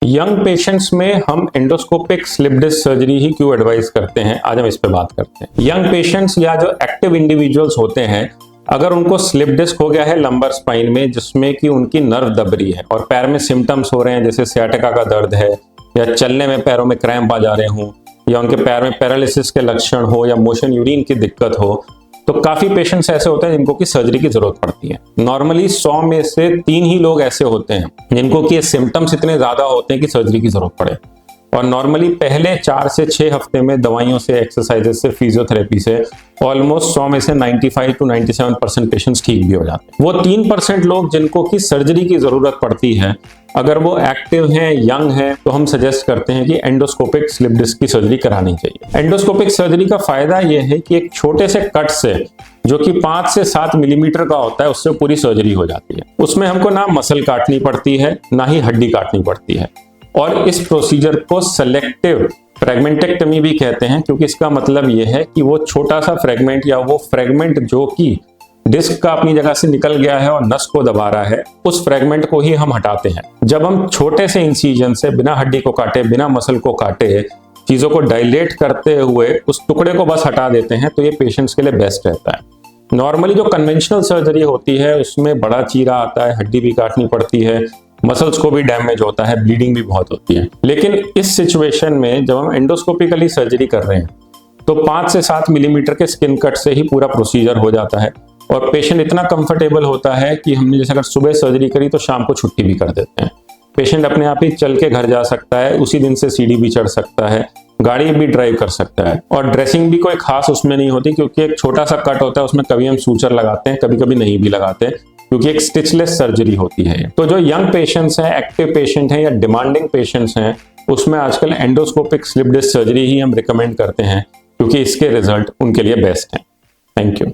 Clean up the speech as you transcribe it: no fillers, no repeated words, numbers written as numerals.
Young patients में हम endoscopic slip disc surgery ही क्यों एडवाइस करते हैं, आज हम इस पे बात करते हैं। यंग पेशेंट्स या जो एक्टिव इंडिविजुअल्स होते हैं, अगर उनको स्लिप डिस्क हो गया है लंबर स्पाइन में, जिसमें कि उनकी नर्व दब रही है और पैर में सिम्टम्स हो रहे हैं, जैसे सियाटिका का दर्द है या चलने में पैरों में क्रैम्प आ जा रहे हों या उनके पैर में पैरालिसिस के लक्षण हो या मोशन यूरिन की दिक्कत हो, तो काफी पेशेंट्स ऐसे होते हैं जिनको की सर्जरी की जरूरत पड़ती है। नॉर्मली 100 में से 3 ही लोग ऐसे होते हैं जिनको कि ये सिम्टम्स इतने ज्यादा होते हैं कि सर्जरी की जरूरत पड़े, और नॉर्मली पहले 4 से 6 हफ्ते में दवाइयों से, एक्सरसाइजेस से, फिजियोथेरेपी से ऑलमोस्ट 100 में से 95 to 97% पेशेंट्स ठीक भी हो जाते हैं। वो 3% लोग जिनको की सर्जरी की जरूरत पड़ती है, अगर वो एक्टिव हैं, यंग हैं, तो हम सजेस्ट करते हैं कि एंडोस्कोपिक स्लिप डिस्क की सर्जरी करानी चाहिए। एंडोस्कोपिक सर्जरी का फायदा यह है कि एक छोटे से कट से, जो कि 5 से 7 मिलीमीटर का होता है, उससे पूरी सर्जरी हो जाती है। उसमें हमको ना मसल काटनी पड़ती है, ना ही हड्डी काटनी पड़ती है। और इस प्रोसीजर को सेलेक्टिव फ्रेगमेंटेक्टमी भी कहते हैं, क्योंकि इसका मतलब यह है कि वो छोटा सा फ्रेगमेंट या वो फ्रेगमेंट जो कि डिस्क का अपनी जगह से निकल गया है और नस को दबा रहा है, उस फ्रेगमेंट को ही हम हटाते हैं। जब हम छोटे से इंसिजन से, बिना हड्डी को काटे, बिना मसल को काटे, चीजों को डायलेट करते हुए उस टुकड़े को बस हटा देते हैं, तो ये पेशेंट्स के लिए बेस्ट रहता है। नॉर्मली जो कन्वेंशनल सर्जरी होती है उसमें बड़ा चीरा आता है, हड्डी भी काटनी पड़ती है, मसल्स को भी डैमेज होता है, ब्लीडिंग भी बहुत होती है। लेकिन इस सिचुएशन में जब हम एंडोस्कोपिकली सर्जरी कर रहे हैं तो 5 से 7 मिलीमीटर के स्किन कट से ही पूरा प्रोसीजर हो जाता है, और पेशेंट इतना कंफर्टेबल होता है कि हमने जैसे अगर सुबह सर्जरी करी तो शाम को छुट्टी भी कर देते हैं। पेशेंट अपने आप ही चल के घर जा सकता है, उसी दिन से सीढ़ी भी चढ़ सकता है, गाड़ी भी ड्राइव कर सकता है, और ड्रेसिंग भी कोई खास उसमें नहीं होती, क्योंकि एक छोटा सा कट होता है, उसमें कभी हम सूचर लगाते हैं, कभी कभी नहीं भी लगाते, क्योंकि एक स्टिचलेस सर्जरी होती है। तो जो यंग पेशेंट्स हैं, एक्टिव पेशेंट हैं या डिमांडिंग पेशेंट्स हैं, उसमें आजकल एंडोस्कोपिक स्लिप डिस्क सर्जरी ही हम रिकमेंड करते हैं, क्योंकि इसके रिजल्ट उनके लिए बेस्ट हैं। Thank you.